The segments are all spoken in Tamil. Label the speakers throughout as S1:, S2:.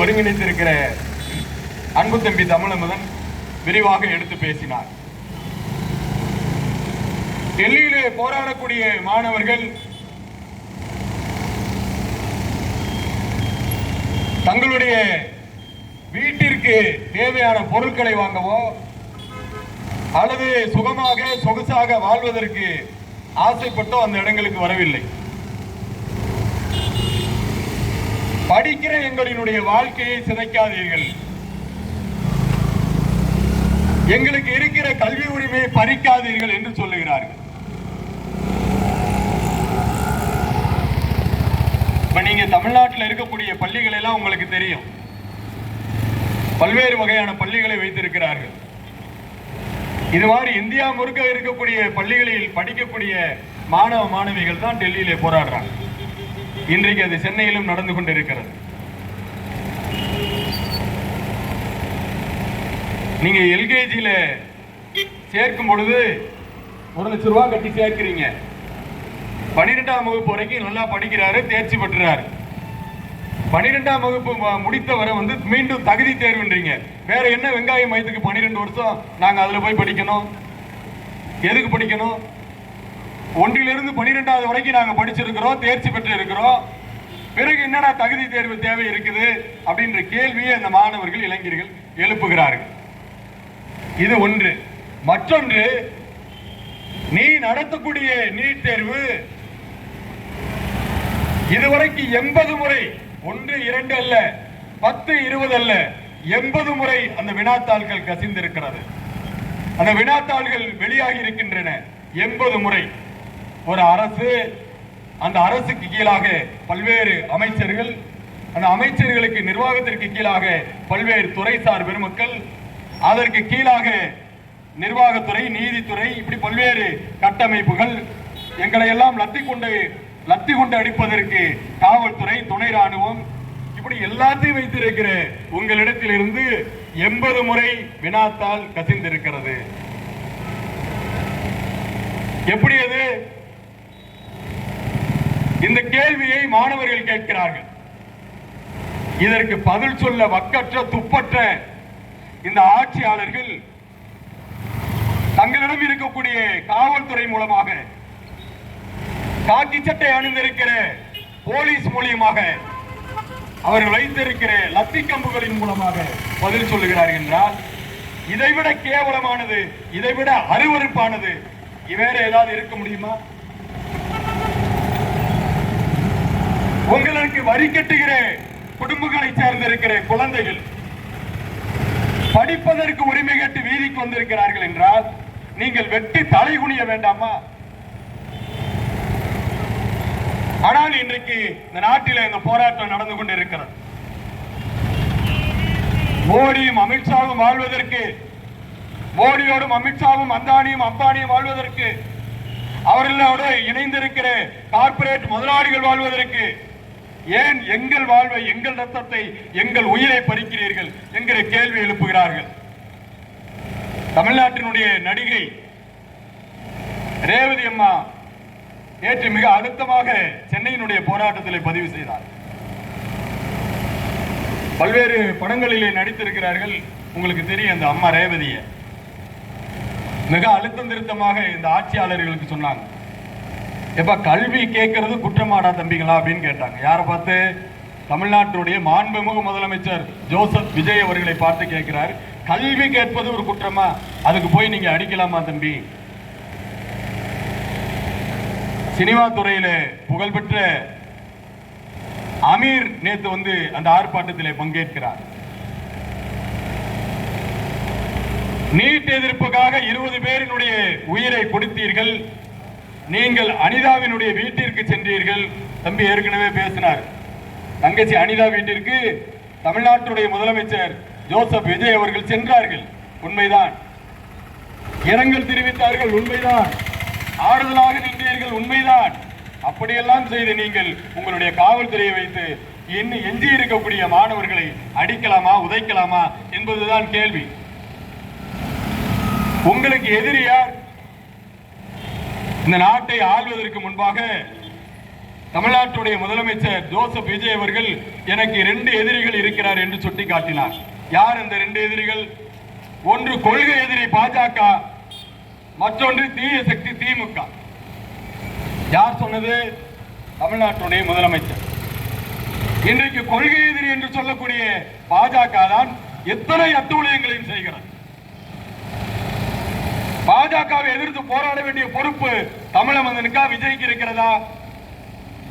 S1: ஒருங்கிணைத்திருக்கிற அன்பு தம்பி தமிழமுதன் விரிவாக எடுத்து பேசினார். டெல்லியிலே போராடக்கூடிய மாணவர்கள் தங்களுடைய வீட்டிற்கு தேவையான பொருட்களை வாங்கவோ அல்லது சுகமாக சொகுசாக வாழ்வதற்கு ஆசைப்பட்டோ அந்த இடங்களுக்கு வரவில்லை. படிக்கிற எங்களினுடைய வாழ்க்கையை சிதைக்காதீர்கள், எங்களுக்கு இருக்கிற கல்வி உரிமையை பறிக்காதீர்கள் என்று சொல்லுகிறார்கள். இப்ப நீங்க தமிழ்நாட்டில் இருக்கக்கூடிய பள்ளிகள் எல்லாம் உங்களுக்கு தெரியும், பல்வேறு வகையான பள்ளிகளை வைத்திருக்கிறார்கள். இது மாதிரி இந்தியா முழுக்க இருக்கக்கூடிய பள்ளிகளில் படிக்கக்கூடிய மாணவ மாணவிகள் தான் டெல்லியிலே போராடுறாங்க. இன்றைக்கு அது சென்னையிலும் நடந்து கொண்டிருக்கிறது. நீங்க எல்கேஜியில சேர்க்கும் பொழுது 1 லட்சம் ரூபாய் கட்டி சேர்க்கிறீங்க. 12ஆம் வகுப்பு வரைக்கும் நல்லா படிக்கிறாரு, தேர்ச்சி பெற்றுறாரு. 12ஆம் வகுப்பு முடித்தவரை மீண்டும் தகுதி தேர்வுன்றீங்க. வேற என்ன வெங்காயம் வயதுக்கு 12 வருஷம் நாங்க அதுல போய் படிக்கணும்? எதுக்கு படிக்கணும்? 1லிருந்து 12வது வரைக்கும் நாங்க படிச்சிருக்கிறோம், தேர்ச்சி பெற்று இருக்கிறோம். பிறகு என்னடா தகுதி தேர்வு தேவை இருக்குது அப்படின்ற கேள்வியை அந்த மாணவர்கள் இளைஞர்கள் எழுப்புகிறார்கள். இது ஒன்று. மற்றொன்று, நீ நடத்தக்கூடிய நீட் தேர்வு இதுவரைக்கும் 80 முறை, 1 2 அல்ல, 10 20 அல்ல, 80 முறை அந்த வினாத்தாள்கள் கசிந்திருக்கிறது. அந்த வினாத்தாள்கள் வெளியாகி இருக்கின்றன 80 முறை. ஒரு அரசு, அந்த அரசுக்கு கீழாக பல்வேறு அமைச்சர்கள், அந்த அமைச்சர்களுக்கு நிர்வாகத்திற்கு கீழாக பல்வேறு துறைசார் பெருமக்கள், அதற்கு கீழாக நிர்வாகத்துறை, நீதித்துறை, இப்படி பல்வேறு கட்டமைப்புகள், எங்களை எல்லாம் லத்தி கொண்டு அடிப்பதற்கு காவல்துறை, துணை ராணுவம், இப்படி எல்லாத்தையும் வைத்திருக்கிற உங்களிடத்தில் இருந்து 80 முறை வினாத்தால் கசிந்திருக்கிறது. எப்படி அது? இந்த கேள்வியை மாணவர்கள் கேட்கிறார்கள். இதற்கு பதில் சொல்ல வக்கற்ற துப்பற்ற இந்த ஆட்சியாளர்கள் தங்களிடம் இருக்கக்கூடிய காவல்துறை மூலமாக, காக்கி சட்டை அணிந்திருக்கிற போலீஸ் மூலியமாக, அவர்கள் வைத்திருக்கிற லத்தி கம்புகளின் மூலமாக பதில் சொல்லுகிறார்கள் என்றால், இதைவிட கேவலமானது, இதைவிட அருவருப்பானது வேற ஏதாவது இருக்க முடியுமா? உங்களுக்கு வரி கட்டுகிற குடும்பங்களை சேர்ந்திருக்கிற குழந்தைகள் படிப்பதற்கு உரிமை கேட்டு வீதிக்கு வந்திருக்கிறார்கள் என்றால் நீங்கள் வெட்டி தலை குனிய வேண்டாமா? ஆனால் இன்றைக்கு இந்த நாட்டில் இந்த போராட்டம் நடந்து கொண்டிருக்கிறது. மோடியும் அமித்ஷாவும் வாழ்வதற்கு, மோடியோடும் அமித்ஷாவும் அந்தானியும் அம்பானியும் வாழ்வதற்கு, அவர்களோடு இணைந்திருக்கிற கார்ப்பரேட் முதலாளிகள் வாழ்வதற்கு ஏன் எங்கள் வாழ்வை, எங்கள் ரத்தத்தை, எங்கள் உயிரை பறிக்கிறீர்கள் என்கிற கேள்வி எழுப்புகிறார்கள். தமிழ்நாட்டினுடைய நடிகை ரேவதி அம்மா நேற்று மிக அழுத்தமாக சென்னையினுடைய போராட்டத்தில் பதிவு செய்தார். பல்வேறு படங்களிலே நடித்திருக்கிறார்கள். உங்களுக்கு தெரியும், அந்த அம்மா ரேவதிய மிக அழுத்தம் திருத்தமாக இந்த ஆட்சியாளர்களுக்கு சொன்னாங்க, எப்ப கல்வி கேட்கறது குற்றமாடா தம்பிங்களா அப்படின்னு கேட்டாங்க. யாரை பார்த்து? தமிழ்நாட்டுடைய மாண்புமிகு முதலமைச்சர் ஜோசப் விஜய் அவர்களை பார்த்து கேட்கிறார், கல்வி கேட்பது ஒரு குற்றமா? அதுக்கு போய் நீங்க அடிக்கலாமா தம்பி? சினிமா துறையில புகழ்பெற்ற அமீர் நேத்து அந்த ஆர்ப்பாட்டத்திலே பங்கேற்கிறார். நீட் எதிர்ப்புக்காக 20 பேரினுடைய உயிரை கொடுத்தீர்கள், நீங்கள் அனிதாவினுடைய வீட்டிற்கு சென்றீர்கள். தம்பி ஏற்கனவே பேசினார். தங்கச்சி அனிதா வீட்டிற்கு தமிழ்நாட்டுடைய முதலமைச்சர் ஜோசப் விஜய் அவர்கள் சென்றார்கள், உண்மைதான். இரங்கல் தெரிவித்தார்கள், உண்மைதான். ஆறுதலாக நின்றீர்கள், உண்மைதான். அப்படியெல்லாம் செய்து நீங்கள் உங்களுடைய காவல்துறையை வைத்து இன்னும் எஞ்சி இருக்கக்கூடிய மாணவர்களை அடிக்கலாமா, உதைக்கலாமா என்பதுதான் கேள்வி. உங்களுக்கு எதிரி யார்? இந்த நாட்டை ஆள்வதற்கு முன்பாக தமிழ்நாட்டுடைய முதலமைச்சர் ஜோசப் விஜய் அவர்கள் எனக்கு 2 எதிரிகள் இருக்கிறார் என்று சுட்டிக்காட்டினார். யார் அந்த 2 எதிரிகள்? ஒன்று கொள்கை எதிரி பாஜக, மற்றொன்று தீய சக்தி திமுக. யார் சொன்னது? தமிழ்நாட்டுடைய முதலமைச்சர். இன்றைக்கு கொள்கை எதிரி என்று சொல்லக்கூடிய பாஜக தான் எத்தனை அட்டூழியங்களையும் செய்கிறது. பாஜகவை எதிர்த்து போராட வேண்டிய பொறுப்பு தமிழக விஜய்க்கு இருக்கிறதா?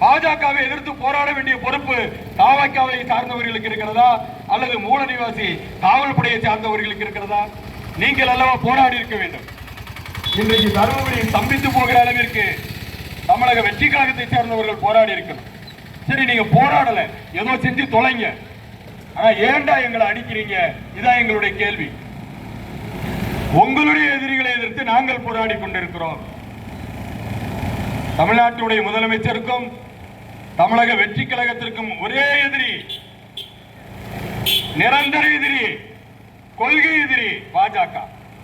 S1: பாஜகவை எதிர்த்து போராட வேண்டிய பொறுப்பு தாவக்காவை சார்ந்தவர்களுக்கு இருக்கிறதா அல்லது மூலநிவாசி காவல்படையை சார்ந்தவர்களுக்கு இருக்கிறதா? நீங்கள் அல்லவா போராடி இருக்க வேண்டும். இன்றைக்கு தருமபுரியில் ஸ்தம்பித்து போகிற அளவிற்கு தமிழக வெற்றி கழகத்தை சேர்ந்தவர்கள் போராடி இருக்கணும். சரி, நீங்க போராடல, ஏதோ செஞ்சு தொலைங்க. ஆனா ஏண்டா எங்களை அடிக்கிறீங்க? இதான் எங்களுடைய கேள்வி. உங்களுடைய எதிரிகளை எதிர்த்து நாங்கள் போராடி கொண்டிருக்கிறோம். தமிழ்நாட்டுடைய முதலமைச்சருக்கும் தமிழக வெற்றி கழகத்திற்கும் ஒரே எதிரி, நிரந்தர எதிரி, கொள்கை எதிரி பாஜக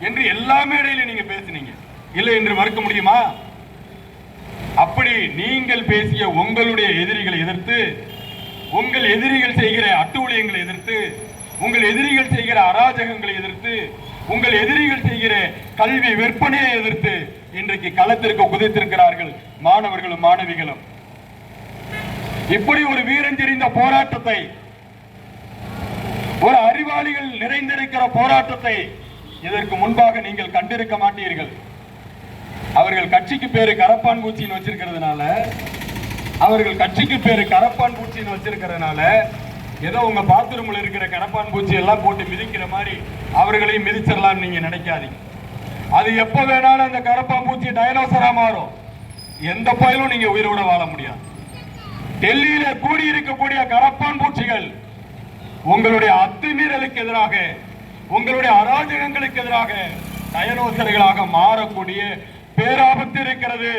S1: என்று எல்லா மேடையிலும் நீங்க பேசினீங்க. இல்லை என்று மறுக்க முடியுமா? அப்படி நீங்கள் பேசிய உங்களுடைய எதிரிகளை எதிர்த்து, உங்கள் எதிரிகள் செய்கிற அட்டூழியங்களை எதிர்த்து, உங்கள் எதிரிகள் செய்கிற அராஜகங்களை எதிர்த்து, உங்கள் எதிரிகள் செய்கிற கல்வி விற்பனையை எதிர்த்து இன்றைக்கு களத்திற்கு குதித்திருக்கிறார்கள் மாணவர்களும் மாணவிகளும். இப்படி ஒரு வீரஞ்செறிந்த போராட்டத்தை, ஒரு அறிவாளிகள் நிறைந்திருக்கிற போராட்டத்தை இதற்கு முன்பாக நீங்கள் கண்டிருக்க மாட்டீர்கள். அவர்கள் கட்சிக்கு பேரு கரப்பான் பூச்சின்னு வச்சிருக்கிறதுனால, அவர்கள் கட்சிக்கு பேரு கரப்பான் பூச்சின்னு வச்சிருக்கிறதுனால ஏதோ உங்க பாத்ரூம்ல இருக்கிற கரப்பான் பூச்சி எல்லாம் போட்டு மிதிக்கிற மாதிரி அவர்களையும் மிதிச்சிடலாம் நீங்க நினைக்காதீங்க. அது எப்ப வேணாலும் அந்த கரப்பான் பூச்சி டைனோசரா மாறும். எந்த பயிலும் நீங்க உயிரோட வாழ முடியாது. டெல்லியில கூடி இருக்கக்கூடிய கரப்பான் பூச்சிகள் உங்களுடைய அத்துமீறலுக்கு எதிராக, உங்களுடைய அராஜகங்களுக்கு எதிராக டைனோசர்களாக மாறக்கூடிய பேராபத்து இருக்கிறது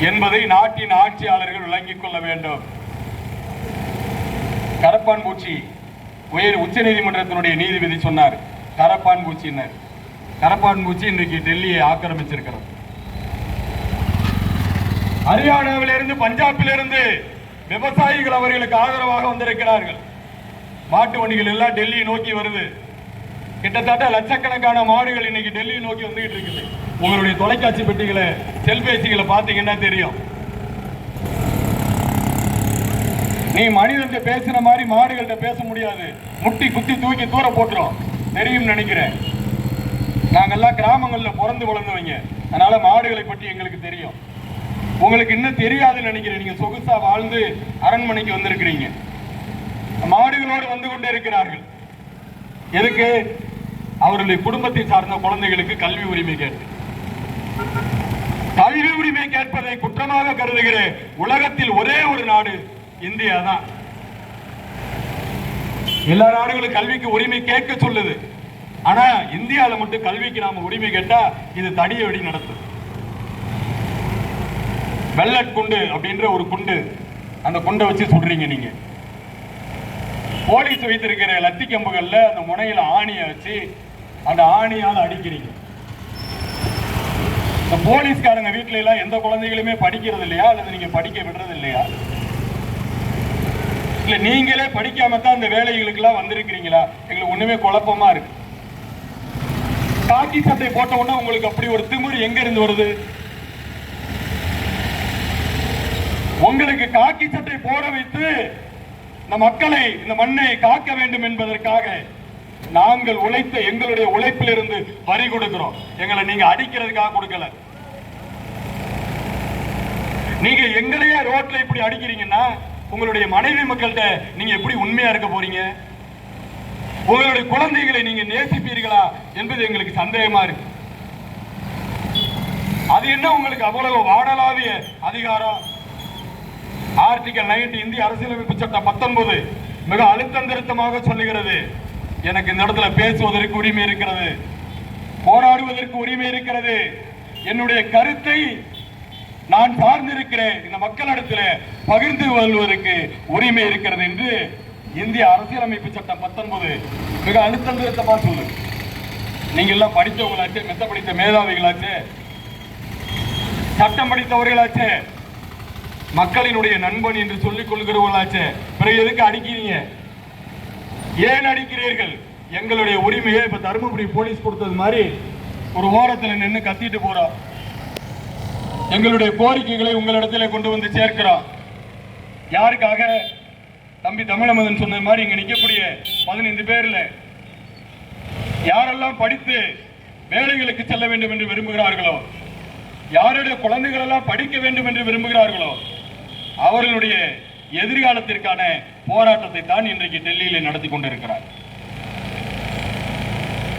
S1: என்பதை நாட்டின் ஆட்சியாளர்கள் விளங்கிக் கொள்ள வேண்டும். கரப்பான் பூச்சி உச்ச நீதிமன்றத்தினுடைய நீதிபதி சொன்னார், கரப்பான் பூச்சினர். கரப்பான் பூச்சி இன்றைக்கு டெல்லியை ஆக்கிரமிச்சிருக்கிறது. ஹரியானாவிலிருந்து பஞ்சாபிலிருந்து விவசாயிகள் அவர்களுக்கு ஆதரவாக வந்திருக்கிறார்கள். மாட்டு வண்டிகள் எல்லாம் டெல்லியை நோக்கி வருது. கிட்டத்தட்ட லட்சக்கணக்கான மாடுகள் இன்னைக்கு டெல்லியை நோக்கி வந்துகிட்டு இருக்குது. உங்களுடைய தொலைக்காட்சி பெட்டிகளை, செல்பேசிகளை பார்த்தீங்கன்னா தெரியும். நீ மனிதன்கிட்ட பேசுற மாதிரி மாடுகள்கிட்ட பேச முடியாது. முட்டி குத்தி தூக்கி தூர போட்டுரும். தெரியும் நினைக்கிறேன். நாங்கெல்லாம் கிராமங்களில் பிறந்து வளர்ந்தவங்க, அதனால மாடுகளை பற்றி எங்களுக்கு தெரியும். உங்களுக்கு இன்னும் தெரியாதுன்னு நினைக்கிறேன். நீங்க சொகுசா வாழ்ந்து அரண்மனைக்கு வந்திருக்கிறீங்க. மாடுகளோடு வந்து கொண்டே இருக்கிறார்கள். எதுக்கு? அவர்களுடைய குடும்பத்தை சார்ந்த குழந்தைகளுக்கு கல்வி உரிமை கேட்டு, கல்வி உரிமை கேட்பதை குற்றமாக கருதுகிற உலகத்தில் ஒரே ஒரு நாடு இந்தியா தான். எல்லா நாடுகளும் கல்விக்கு உரிமை கேட்க சொல்லுது. ஆனா இந்தியாவில் மட்டும் கல்விக்கு நாம உரிமை கேட்டா இது தடிய வெடி நடத்தும். வெள்ளட் குண்டு அப்படின்ற ஒரு குண்டு, அந்த குண்டை வச்சு சொல்றீங்க நீங்க. போலீஸ் வைத்திருக்கிற லத்தி கம்புகள்ல அந்த முனையில ஆணியை வச்சு அந்த ஆணியால் அடிக்கிறீங்க. இந்த போலீஸ்காரங்க வீட்டுல எல்லாம் எந்த குழந்தைகளுமே படிக்கிறது இல்லையா, அல்லது நீங்க படிக்க விடுறது இல்லையா? இல்ல நீங்களே படிக்காம தான் அந்த வேலைகளுக்கு எல்லாம் வந்திருக்கிறீங்களா? எங்களுக்கு ஒண்ணுமே குழப்பமா இருக்கு. காக்கி சட்டை போட்ட உடனே உங்களுக்கு அப்படி ஒரு திமிரு எங்க இருந்து வருது? உங்களுக்கு காக்கி சட்டை போட வைத்து இந்த மக்களை, இந்த மண்ணை காக்க வேண்டும் என்பதற்காக நாங்கள் உழைத்த எங்களுடைய உழைப்பிலிருந்து வரி கொடுக்கிறோம். எங்களை நீங்க அடிக்கிறதுக்காக கொடுக்கல. நீங்க எங்களையே ரோட்ல இப்படி அடிக்கிறீங்கன்னா உங்களுடைய மனைவி மக்கள்கிட்ட நீங்க எப்படி உண்மையா இருக்க போறீங்க? உங்களுடைய குழந்தைகளை நீங்க நேசிப்பீர்களா என்பது எங்களுக்கு சந்தேகமா இருக்கு. அது என்ன உங்களுக்கு அவ்வளவு வாடலாவிய அதிகாரம்? ஆர்டிகல் 90 இந்திய அரசியலமைப்பு சட்டம் 19 மிக அழுத்தம் திருத்தமாக சொல்லுகிறது, எனக்கு இந்த இடத்துல பேசுவதற்கு உரிமை இருக்கிறது, போராடுவதற்கு உரிமை இருக்கிறது, என்னுடைய கருத்தை நான் சார்ந்திருக்கிற இந்த மக்களிடத்தில் பகிர்ந்து கொள்வதற்கு உரிமை இருக்கிறது என்று இந்திய அரசியலமைப்பு சட்டம் 19 மிக அழுத்தம் திருத்தமாக சொல்லு. நீங்க எல்லாம் படித்தவங்களாச்சு, மெத்த படித்த மேதாவிகளாச்சு, சட்டம் படித்தவர்களாச்சு, மக்களினுடைய நண்பன் என்று சொல்லிக் கொள்கிறவர்களாச்சே, பிறகு எதுக்கு அடிக்கிறீங்க? ஏன் அடிக்கிறீர்கள்? எங்களுடைய உரிமையை இப்ப தருமபுரி போலீஸ் கொடுத்தது மாதிரி ஒரு ஓரத்தில் நின்று கத்திட்டு போறோம். எங்களுடைய கோரிக்கைகளை உங்களிடத்தில் கொண்டு வந்து சேர்க்கிறோம். யாருக்காக? தம்பி தமிழமதன் சொன்ன மாதிரி இங்க நிற்கக்கூடிய 15 பேர்ல யாரெல்லாம் படித்து வேலைகளுக்கு செல்ல வேண்டும் என்று விரும்புகிறார்களோ, யாருடைய குழந்தைகள் எல்லாம் படிக்க வேண்டும் என்று விரும்புகிறார்களோ, அவர்களுடைய எதிர்காலத்திற்கான போராட்டத்தை தான் இன்றைக்கு டெல்லியில் நடத்தி கொண்டிருக்கிறார்.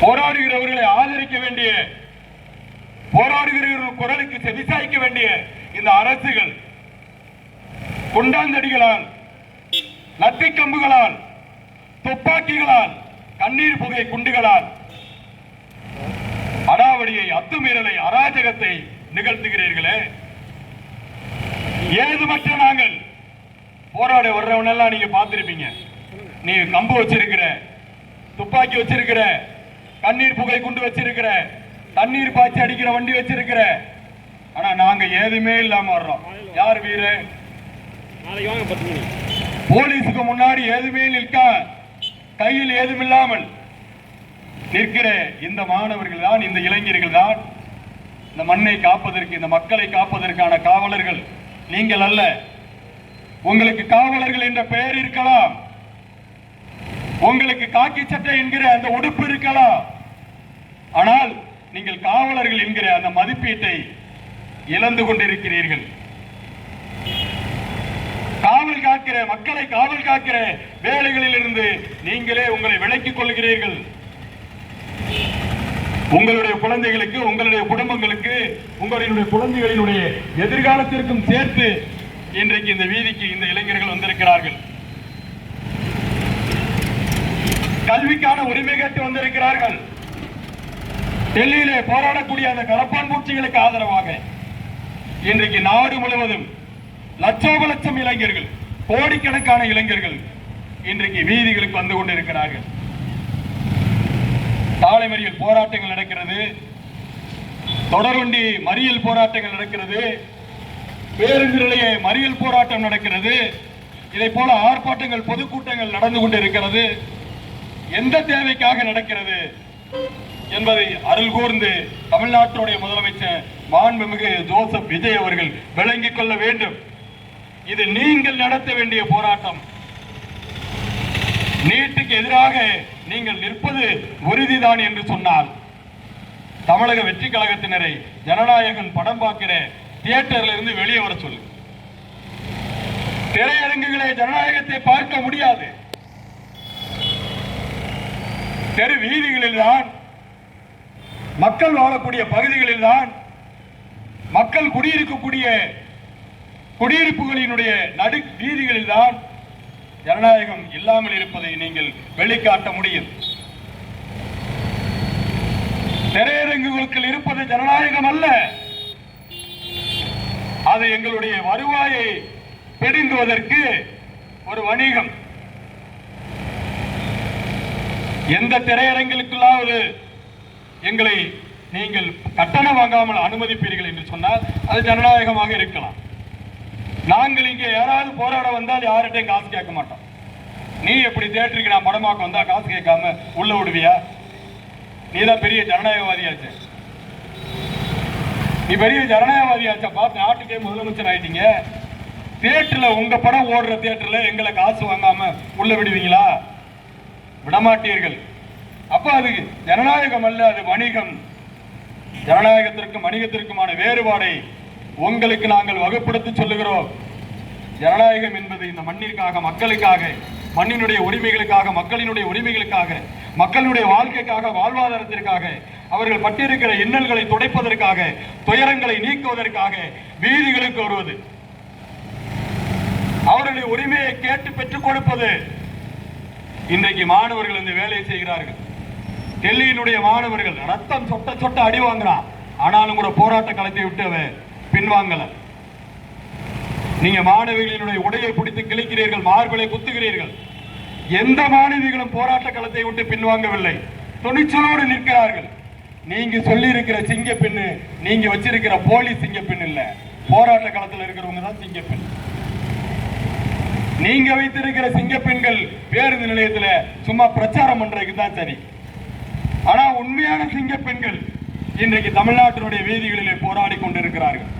S1: போராடுகிறவர்களை ஆதரிக்க வேண்டிய, போராடுகிறவர்கள் குரலுக்கு செவிசாய்க்க வேண்டிய இந்த அரசுகள் குண்டாந்தடிகளால், லத்தி கம்புகளால், துப்பாக்கிகளால், கண்ணீர் புகை குண்டுகளால் அடாவடியை, அத்துமீறலை, அராஜகத்தை நிகழ்த்துகிறீர்களே. ஏதுமற்ற நாங்கள் போராட வர்றவனெல்லாம் நீங்க பார்த்திருப்பீங்க. நீ கம்பு வச்சிருக்கிற, துப்பாக்கி வச்சிருக்கிற, கண்ணீர் புகை குண்டு வச்சிருக்கிற, தண்ணீர் பாய்ச்சி அடிக்கிற வண்டி வச்சிருக்கிற, ஆனா நாங்க ஏதுமே இல்லாம வர்றோம். யார் வீர? போலீஸுக்கு முன்னாடி எதுவுமே நிற்க, கையில் ஏதுமில்லாமல் நிற்கிற இந்த மாணவர்கள் தான், இந்த இளைஞர்கள் தான் இந்த மண்ணை காப்பதற்கு, இந்த மக்களை காப்பதற்கான காவலர்கள். நீங்கள் அல்ல. உங்களுக்கு காவலர்கள் என்ற பெயர் இருக்கலாம், உங்களுக்கு காக்கி சட்டை என்கிற அந்த உடுப்பு இருக்கலாம், ஆனால் நீங்கள் காவலர்கள் என்கிற அந்த மதிப்பீட்டை இழந்து கொண்டிருக்கிறீர்கள். காவல் காக்கிற, மக்களை காவல் காக்கிற வேலைகளில் இருந்து நீங்களே உங்களை விலக்கிக் கொள்கிறீர்கள். உங்களுடைய குழந்தைகளுக்கு, உங்களுடைய குடும்பங்களுக்கு, உங்களுடைய குழந்தைகளினுடைய எதிர்காலத்திற்கும் சேர்த்து இன்றைக்கு இந்த வீதிக்கு இந்த இளைஞர்கள் வந்திருக்கிறார்கள். கல்விக்கான உரிமை கேட்டு வந்திருக்கிறார்கள். டெல்லியிலே போராடக்கூடிய அந்த கலப்பான் பூச்சிகளுக்கு ஆதரவாக இன்றைக்கு நாடு முழுவதும் லட்சோப லட்சம் இளைஞர்கள், கோடிக்கணக்கான இளைஞர்கள் இன்றைக்கு வீதிகளுக்கு வந்து கொண்டிருக்கிறார்கள். சாலை மறியல் போராட்டங்கள் நடக்கிறது, தொடர்வண்டி மறியல் போராட்டங்கள் நடக்கிறது, பேருந்து நிலைய மறியல் போராட்டம் நடக்கிறது. இதை போல ஆர்ப்பாட்டங்கள், பொதுக்கூட்டங்கள் நடந்து கொண்டிருக்கிறது. எந்த தேவைக்காக நடக்கிறது என்பதை அருள் கூர்ந்து தமிழ்நாட்டுடைய முதலமைச்சர் மாண்புமிகு ஜோசப் விஜய் அவர்கள் விளங்கிக் கொள்ள வேண்டும். இது நீங்கள் நடத்த வேண்டிய போராட்டம். நீட்டுக்கு எதிராக நீங்கள் நிற்பது உறுதிதான் என்று சொன்னால், தமிழக வெற்றி கழகத்தினரை ஜனநாயகன் படம் பார்க்கிற தியேட்டர்ல இருந்து வெளியே வர சொல்லு. திரையரங்குகளை ஜனநாயகத்தை பார்க்க முடியாது. தெரு வீதிகளில் தான், மக்கள் வாழக்கூடிய பகுதிகளில் தான், மக்கள் குடியிருக்கக்கூடிய குடியிருப்புகளினுடைய நடு வீதிகளில் தான் ஜனநாயகம் இல்லாமல் இருப்பதை நீங்கள் வெளிக்காட்ட முடியும். திரையரங்குகளுக்குள் இருப்பது ஜனநாயகம் அல்ல, அது எங்களுடைய வருவாயை பிடுங்குவதற்கு ஒரு வணிகம். எந்த திரையரங்குகளுக்குள்ளாவது எங்களை நீங்கள் கட்டணம் வாங்காமல் அனுமதிப்பீர்கள் என்று சொன்னால் அது ஜனநாயகமாக இருக்கலாம். நாங்கள் இங்கே யாராவது போராட வந்தால் யார்கிட்டையும் காசு கேட்க மாட்டோம். நீ எப்படி தியேட்டருக்கு நான் படமாக்க வந்தா காசு கேட்காம உள்ள விடுவியா? நீதான் பெரிய ஜனநாயகவாதியாச்சு. நீ பெரிய ஜனநாயகவாதியாச்சா? பார்த்து நாட்டுக்கே முதலமைச்சர் ஆயிட்டீங்க. தியேட்டர்ல உங்க படம் ஓடுற தியேட்டர்ல எங்களை காசு வாங்காம உள்ள விடுவீங்களா? விடமாட்டீர்கள். அப்ப அது ஜனநாயகம் அல்ல, அது வணிகம். ஜனநாயகத்திற்கும் வணிகத்திற்குமான வேறுபாடை உங்களுக்கு நாங்கள் வகுப்படுத்தி சொல்லுகிறோம். ஜனநாயகம் என்பது இந்த மண்ணிற்காக, மக்களுக்காக, மண்ணினுடைய உரிமைகளுக்காக, மக்களினுடைய உரிமைகளுக்காக, மக்களுடைய வாழ்க்கைக்காக, வாழ்வாதாரத்திற்காக, அவர்கள் பட்டிருக்கிற இன்னல்களை துடைப்பதற்காக, துயரங்களை நீக்குவதற்காக வீதிகளுக்கு வருவது, அவர்களுடைய உரிமையை கேட்டு பெற்றுக் கொடுப்பது. இன்றைக்கு மாணவர்கள் இந்த வேலையை செய்கிறார்கள். டெல்லியினுடைய மாணவர்கள் ரத்தம் சொட்ட சொட்ட அடி வாங்குறான், ஆனாலும் கூட போராட்ட களத்தை விட்டு பின்வாங்கல. நீங்க மாணவிகளினுடைய உடையை பிடித்து கிழிக்கிறீர்கள், மார்பலை குத்துகிறீர்கள். எந்த மாணவிகளும் போராட்ட களத்தை விட்டு பின்வாங்கவில்லை, துணிச்சலோடு நிற்கிறார்கள். நீங்க சொல்லி இருக்கிற சிங்க பெண்ணு, நீங்க வச்சிருக்கிற போலீஸ் சிங்க பெண் இல்ல, போராட்ட களத்தில் இருக்கிறவங்க தான் சிங்கப்பெண். நீங்க வைத்திருக்கிற சிங்கப்பெண்கள் பேருந்து நிலையத்தில் சும்மா பிரச்சாரம் பண்றதுக்கு தான் சரி. ஆனா உண்மையான சிங்கப்பெண்கள் இன்றைக்கு தமிழ்நாட்டினுடைய வீதிகளிலே போராடி கொண்டிருக்கிறார்கள்.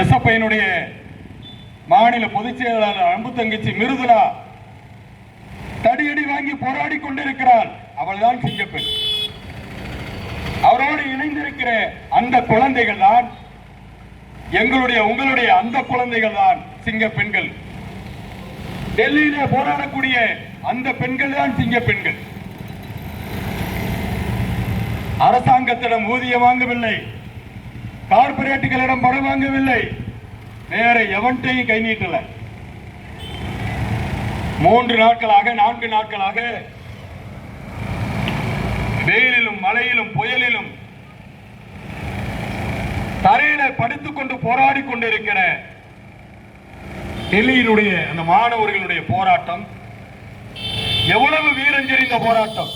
S1: எஸ்எஃப்ஐ மாநில பொதுச் செயலாளர் அன்பு தங்கச்சி மிருதுலா தடியடி வாங்கி போராடி கொண்டிருக்கிறார். அவள்தான் சிங்கப்பெண். அவரோடு இணைந்திருக்கிற அந்த குழந்தைகள் தான் உங்களுடைய அந்த குழந்தைகள் தான் சிங்க பெண்கள். டெல்லியிலே போராடக்கூடிய அந்த பெண்கள் தான் சிங்க பெண்கள். அரசாங்கத்திடம் ஊதியம் வாங்கவில்லை, கார்பரேட்டுகளிடம் பணம் வாங்கவில்லை, வேற எவன்ட்டையும் கை நீட்டல. 3 நாட்களாக 4 நாட்களாக வெயிலிலும் மழையிலும் புயலிலும் தரையில படுத்துக் கொண்டு போராடி கொண்டிருக்கிற டெல்லியினுடைய அந்த மாணவர்களுடைய போராட்டம் எவ்வளவு வீரஞ்செறிந்த போராட்டம்,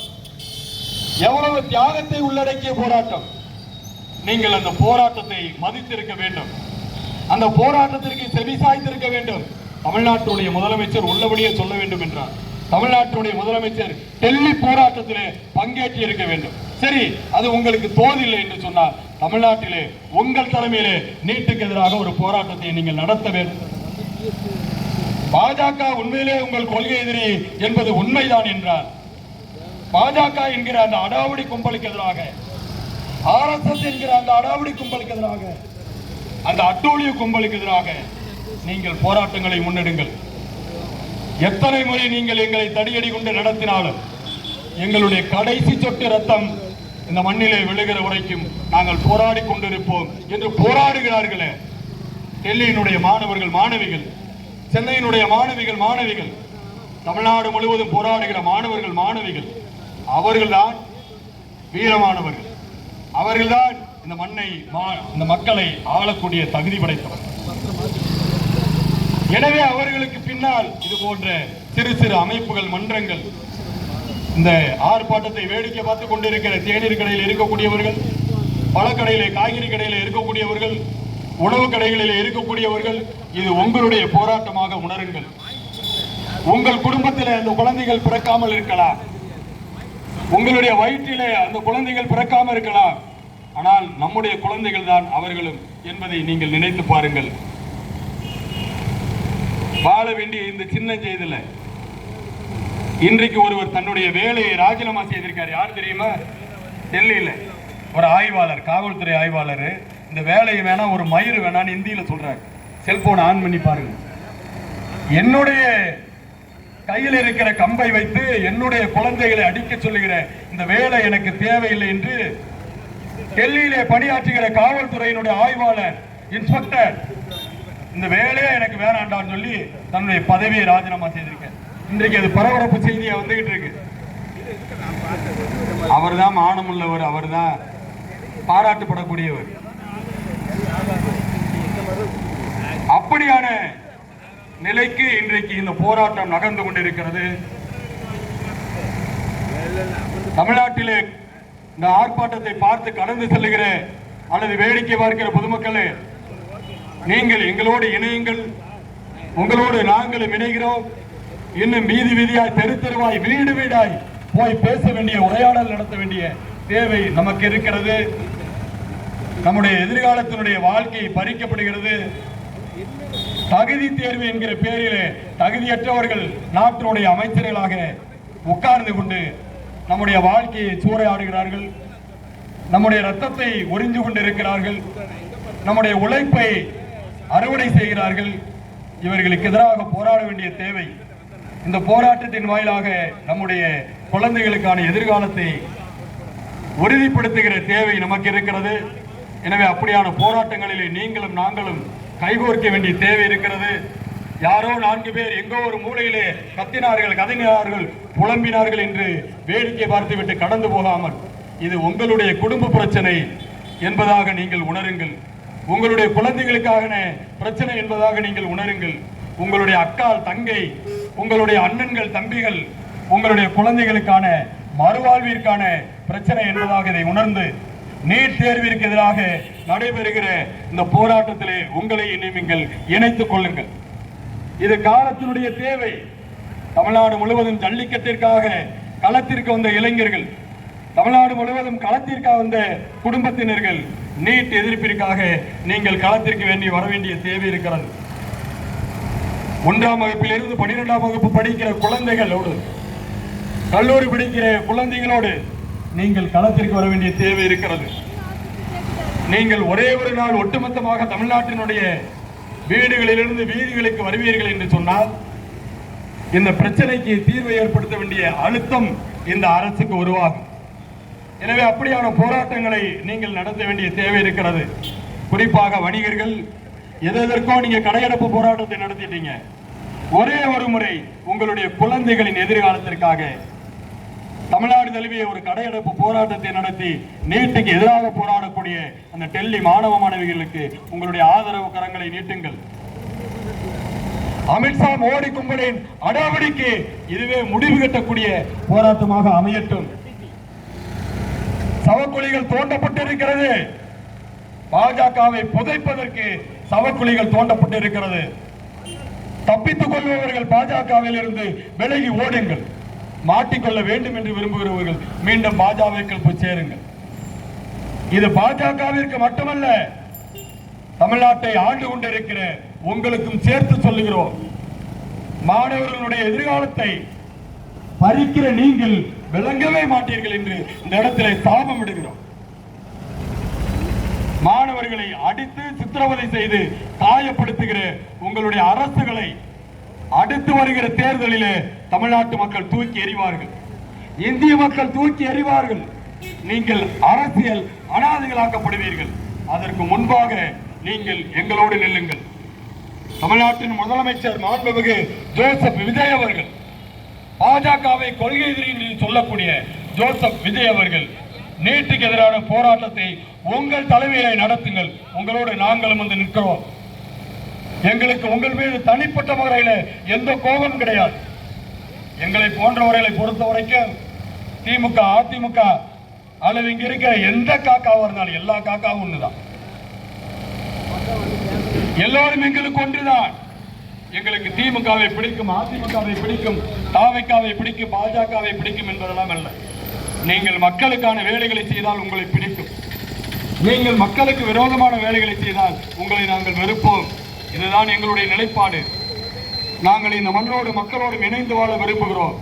S1: எவ்வளவு தியாகத்தை உள்ளடக்கிய போராட்டம். நீங்கள் அந்த போராட்டத்தை மதித்திருக்க வேண்டும், அந்த போராட்டத்திற்கு செவிசாய்த்திருக்க வேண்டும். தமிழ்நாட்டுடைய முதலமைச்சர் உள்ளபடியே சொல்ல வேண்டும் என்றார். தமிழ்நாட்டுடைய முதலமைச்சர் டெல்லி போராட்டத்திலே பங்கேற்றி இருக்க வேண்டும். சரி, அது உங்களுக்கு தோதில்லை என்று சொன்னால் தமிழ்நாட்டிலே உங்கள் தலைமையிலே நீட்டுக்கு எதிராக ஒரு போராட்டத்தை நீங்கள் நடத்த வேண்டும். பாஜக உண்மையிலே உங்கள் கொள்கை எதிரி என்பது உண்மைதான் என்றால் பாஜக என்கிற அந்த அடாவடி கும்பலுக்கு எதிராக, RSS என்கிற அந்த அடாவடி கும்பலுக்கு எதிராக, அந்த அட்டூழிய கும்பலுக்கு எதிராக நீங்கள் போராட்டங்களை முன்னெடுங்கள். எத்தனை முறை நீங்கள் எங்களை தடியடி கொண்டு நடத்தினாலும் எங்களுடைய கடைசி சொட்டு ரத்தம் இந்த மண்ணிலே விழுகிற வரைக்கும் நாங்கள் போராடி கொண்டிருப்போம் என்று போராடுகிறார்களே டெல்லியினுடைய மாணவர்கள் மாணவிகள், சென்னையினுடைய மாணவிகள், தமிழ்நாடு முழுவதும் போராடுகிற மாணவர்கள் மாணவிகள், அவர்கள்தான் வீரமானவர்கள். அவர்கள்தான் இந்த மண்ணை இந்த மக்களை ஆளக்கூடிய தகுதி படைத்தவர்கள். எனவே அவர்களுக்கு பின்னால் இது போன்ற சிறு சிறு அமைப்புகள், மன்றங்கள், இந்த ஆர்ப்பாட்டத்தை வேடிக்கை பார்த்துக் கொண்டிருக்கிற தேநீர் கடையில் இருக்கக்கூடியவர்கள், பழக்கடையிலே காய்கறி கடையில் இருக்கக்கூடியவர்கள், உணவு கடைகளில் இருக்கக்கூடியவர்கள், இது உங்களுடைய போராட்டமாக உணருங்கள். உங்கள் குடும்பத்தில் அந்த குழந்தைகள் பிறக்காமல் இருக்கலாம், உங்களுடைய வயிற்றிலே அந்த குழந்தைகள் பிறக்காமல் இருக்கலாம், ஆனால் நம்முடைய குழந்தைகள் தான் அவர்களும் என்பதை நீங்கள் நினைத்து பாருங்கள். வாழ வேண்டிய இந்த சின்ன செய்தில இன்றைக்கு ஒருவர் தன்னுடைய வேலையை ராஜினாமா செய்திருக்கார். யார் தெரியுமா? டெல்லியில ஒரு ஆய்வாளர், காவல்துறை ஆய்வாளர். இந்த வேலையை வேணா ஒரு மயிறு வேணான்னு இந்தியில சொல்றாரு. செல்போன் ஆன் பண்ணி பாருங்க. என்னுடைய கையில் இருக்கிற கம்பை வைத்து என்னுடைய குழந்தைகளை அடிக்க சொல்லுகிற இந்த வேலை எனக்கு தேவையில்லை என்று டெல்லியிலே பணியாற்றுகிற காவல்துறையினுடைய ஆய்வாளர், இன்ஸ்பெக்டர், இந்த வேலையை எனக்கு வேணாண்டான்னு சொல்லி தன்னுடைய பதவியை ராஜினாமா செய்திருக்க. இன்றைக்கு அது பரபரப்பு செய்தியா வந்துகிட்டு இருக்கு. அவர் தான் மானமுள்ளவர், அவர் தான் பாராட்டப்படக்கூடியவர். அப்படியான நிலைக்கு இன்றைக்கு இந்த போராட்டம் நகர்ந்து கொண்டிருக்கிறது. தமிழ்நாட்டிலே இந்த ஆர்ப்பாட்டத்தை பார்த்து கடந்து செல்லுகிற அல்லது வேடிக்கை பார்க்கிற பொதுமக்களே, நீங்கள் எங்களோடு இணையுங்கள். உங்களோடு நாங்களும் இணைகிறோம். இன்னும் வீதி வீதியாய், தெரு தெருவாய், வீடு வீடாய் போய் பேச வேண்டிய, உரையாடல் நடத்த வேண்டிய தேவை நமக்கு இருக்கிறது. நம்முடைய எதிர்காலத்தினுடைய வாழ்க்கை பறிக்கப்படுகிறது. தகுதி தேர்வு என்கிற பேரிலே தகுதியற்றவர்கள் நாட்டினுடைய அமைச்சர்களாக உட்கார்ந்து கொண்டு நம்முடைய வாழ்க்கையை சூறையாடுகிறார்கள். நம்முடைய ரத்தத்தை உறிஞ்சு கொண்டிருக்கிறார்கள். நம்முடைய உழைப்பை அறுவடை செய்கிறார்கள். இவர்களுக்கு எதிராக போராட வேண்டிய தேவை. இந்த போராட்டத்தின் வாயிலாக நம்முடைய குழந்தைகளுக்கான எதிர்காலத்தை உறுதிப்படுத்துகிற தேவை நமக்கு இருக்கிறது. எனவே அப்படியான போராட்டங்களிலே நீங்களும் நாங்களும் கைகோர்க்க வேண்டிய தேவை இருக்கிறது. யாரோ 4 பேர் எங்கோ ஒரு மூலையிலே கத்தினார்கள், கதறினார்கள், புலம்பினார்கள் என்று வேடிக்கை பார்த்துவிட்டு கடந்து போகாமல் இது உங்களுடைய குடும்ப பிரச்சனை என்பதாக நீங்கள் உணருங்கள். உங்களுடைய குழந்தைகளுக்கான பிரச்சனை என்பதாக நீங்கள் உணருங்கள். உங்களுடைய அக்கால், தங்கை, உங்களுடைய அண்ணன்கள், தம்பிகள், உங்களுடைய குழந்தைகளுக்கான மறுவாழ்விற்கான பிரச்சனை என்பதாக இதை உணர்ந்து நீட் தேர்விற்கு எதிராக நடைபெறுகிற இந்த போராட்டத்திலே உங்களை நீங்கள் இணைத்துக் கொள்ளுங்கள். இது காலத்தினுடைய தேவை. தமிழ்நாடு முழுவதும் ஜல்லிக்கட்டிற்காக களத்திற்கு வந்த இளைஞர்கள், தமிழ்நாடு முழுவதும் களத்திற்காக வந்த குடும்பத்தினர்கள் நீட் எதிர்ப்பிற்காக நீங்கள் களத்திற்கு வர வேண்டிய தேவை இருக்கிறது. 1ஆம் வகுப்பிலிருந்து 12ஆம் வகுப்பு படிக்கிற குழந்தைகளோடு, கல்லூரி படிக்கிற குழந்தைகளோடு நீங்கள் களத்திற்கு வர வேண்டிய தேவை இருக்கிறது. நீங்கள் ஒரே ஒரு நாள் ஒட்டுமொத்தமாக தமிழ்நாட்டினுடைய வீடுகளிலிருந்து வீதிகளுக்கு வருவீர்கள் என்று சொன்னால் இந்த பிரச்சனைக்கு தீர்வை ஏற்படுத்த வேண்டிய அழுத்தம் இந்த அரசுக்கு உருவாகும். எனவே அப்படியான போராட்டங்களை நீங்கள் நடத்த வேண்டிய தேவை இருக்கிறது. குறிப்பாக வணிகர்கள் எதற்கோ நீங்க கடையடைப்பு போராட்டத்தை நடத்திட்டீங்க. ஒரே ஒரு முறை உங்களுடைய குழந்தைகளின் எதிர்காலத்திற்காக தமிழ்நாடு தழுவிய ஒரு கடையடைப்பு போராட்டத்தை நடத்தி நீட்டுக்கு எதிராக போராடக்கூடிய அந்த டெல்லி மாணவ மாணவிகளுக்கு உங்களுடைய ஆதரவு கரங்களை நீட்டுங்கள். அமித்ஷா மோடி கும்பலின் அடாவடிக்கு இதுவே முடிவு கட்டக்கூடிய போராட்டமாக அமையட்டும். சவக்குழிகள் தோண்டப்பட்டிருக்கிறது. பாஜகவை புதைப்பதற்கு சவக்குழிகள் தோண்டப்பட்டிருக்கிறது. தப்பித்துக் கொள்பவர்கள் பாஜகவில் இருந்து விலகி ஓடுங்கள். மாட்டிக்கொள்ள வேண்டும் என்று விரும்புகிறவர்கள் மீண்டும் பாஜகவில் போய் சேருங்கள். இது பாஜகவிற்கு மட்டுமல்ல, தமிழ்நாட்டை ஆண்டு கொண்டிருக்கிற உங்களுக்கும் சேர்த்து சொல்லுகிறோம். மாணவர்களுடைய எதிர்காலத்தை பறிக்கிற நீங்கள் விளங்கவே மாட்டீர்கள் என்று இந்த இடத்திலே சாபம் விடுகிறோம். மாணவர்களை அடித்து சித்திரவதை செய்து காயப்படுத்துகிற உங்களுடைய அரசுகளை அடுத்து வருகிற தேர்தலிலே தமிழ்நாட்டு மக்கள் தூக்கி எறிவார்கள், இந்திய மக்கள் தூக்கி எறிவார்கள். நீங்கள் அரசியல் அனாதைகளாக்கப்படுவீர்கள். அதற்கு முன்பாக நீங்கள் எங்களோடு நில்லுங்கள். தமிழ்நாட்டின் முதலமைச்சர் மாண்புமிகு ஜோசப் விஜய் அவர்கள், பாஜகவை கொள்கை எதிரி என்று சொல்லக்கூடிய ஜோசப் விஜய் அவர்கள் நீட்டுக்கு எதிரான போராட்டத்தை உங்கள் தலைமையிலே நடத்துங்கள். உங்களோடு நாங்களும் வந்து நிற்கிறோம். எங்களுக்கு உங்கள் மீது தனிப்பட்ட முறையில் எந்த கோபம் கிடையாது. எங்களை போன்றவர்களை பொறுத்த வரைக்கும் திமுக, அதிமுக அல்லது இங்க இருக்கிற எந்த காக்காவா இருந்தாலும் எல்லா காக்காவும் ஒண்ணுதான். எல்லாரும் எங்களுக்கு ஒன்றுதான். எங்களுக்கு திமுகவை பிடிக்கும், அதிமுகவை பிடிக்கும், தாவைக்காவை பிடிக்கும், பாஜகவை பிடிக்கும் என்பதெல்லாம் அல்ல. நீங்கள் மக்களுக்கான வேலைகளை செய்தால் உங்களை பிடிக்கும். நீங்கள் மக்களுக்கு விரோதமான வேலைகளை செய்தால் உங்களை நாங்கள் வெறுப்போம். இதுதான் எங்களுடைய நிலைப்பாடு. நாங்கள் இந்த மண்ணோடு மக்களோடு இணைந்து வாழ விரும்புகிறோம்.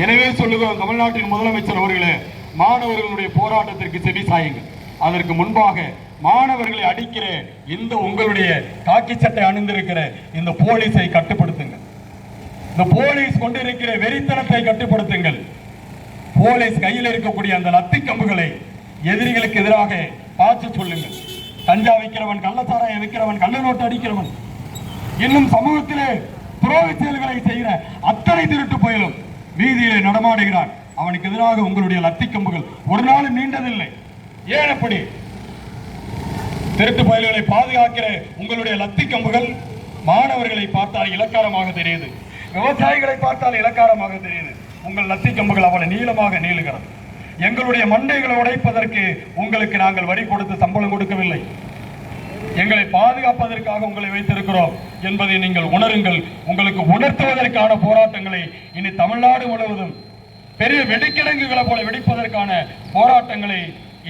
S1: எனவே சொல்லுகிறோம், தமிழ்நாட்டின் முதலமைச்சர் அவர்களே, மாணவர்களுடைய போராட்டத்திற்கு செவி சாயுங்கள். அதற்கு முன்பாக மாணவர்களை அடிக்கிற இந்த உங்களுடைய காக்கி சட்டை அணிந்திருக்கிற இந்த போலீஸை கட்டுப்படுத்துங்கள். இந்த போலீஸ் கொண்டிருக்கிற வெறித்தனத்தை கட்டுப்படுத்துங்கள். போலீஸ் கையில் இருக்கக்கூடிய அந்த லத்தி கம்புகளை எதிரிகளுக்கு எதிராக பார்த்து சொல்லுங்கள். கஞ்சா வைக்கிறவன், கள்ளச்சாராயம் விற்கிறவன், கள்ள நோட்டு அடிக்கிறவன், இன்னும் சமூகத்திலே துரோக செயல்களை செய்கிற அத்தனை திருட்டு புயலும் வீதியிலே நடமாடுகிறான். அவனுக்கு எதிராக உங்களுடைய லத்தி கம்புகள் ஒரு நாள் நீண்டதில்லை. ஏன் அப்படி? திருட்டு புயல்களை பாதுகாக்கிற உங்களுடைய லத்தி கம்புகள் மாணவர்களை பார்த்தால் இலக்காரமாக தெரியுது, விவசாயிகளை பார்த்தால் இலக்காரமாக தெரியுது. உங்கள் லத்தி கம்புகள் அவளை நீளமாக நீளுகிறது. எங்களுடைய மண்டைகளை உடைப்பதற்கு உங்களுக்கு நாங்கள் வரி கொடுத்து சம்பளம் கொடுக்கவில்லை. எங்களை பாதுகாப்பதற்காக உங்களை வைத்திருக்கிறோம் என்பதை நீங்கள் உணருங்கள். உங்களுக்கு உணர்த்துவதற்கான போராட்டங்களை இனி தமிழ்நாடு முழுவதும் பெரிய வெடிக்கிடங்குகளை போல வெடிப்பதற்கான போராட்டங்களை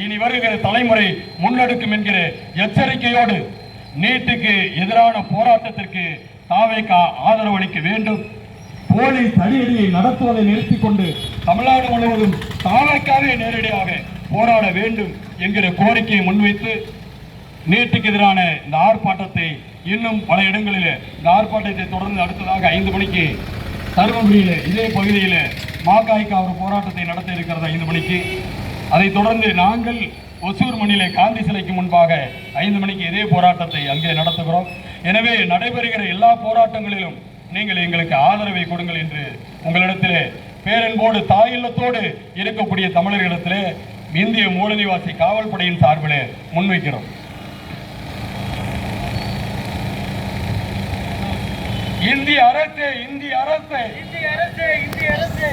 S1: இனி வருகிற தலைமுறை முன்னெடுக்கும் என்கிற எச்சரிக்கையோடு நீட்டுக்கு எதிரான போராட்டத்திற்கு தாவேகா ஆதரவு அளிக்க வேண்டும். போலீஸ் அடியடியை நடத்துவதை நிறுத்திக் கொண்டு தமிழ்நாடு முழுவதும் தாவேகாவே நேரடியாக போராட வேண்டும் என்கிற கோரிக்கையை முன்வைத்து நீட்டுக்கு எதிரான இந்த ஆர்ப்பாட்டத்தை இன்னும் பல இடங்களில் இந்த ஆர்ப்பாட்டத்தை தொடர்ந்து அடுத்ததாக 5 மணிக்கு தருமபுரியில் இதே பகுதியில் மாகாய்க்கா ஒரு போராட்டத்தை நடத்த இருக்கிறது 5 மணிக்கு. அதைத் தொடர்ந்து நாங்கள் ஒசூர் மண்ணிலே காந்தி சிலைக்கு முன்பாக 5 மணிக்கு இதே போராட்டத்தை அங்கே நடத்துகிறோம். எனவே நடைபெறுகிற எல்லா போராட்டங்களிலும் நீங்கள் எங்களுக்கு ஆதரவை கொடுங்கள் என்று உங்களிடத்திலே பேரன்போடு தாயில்லத்தோடு இருக்கக்கூடிய தமிழர்களிடத்திலே இந்திய மூலநிவாசி காவல் படையின் சார்பிலே முன்வைக்கிறோம். இந்திய அரசு, இந்திய அரசு, இந்திய அரசு, இந்திய அரசு.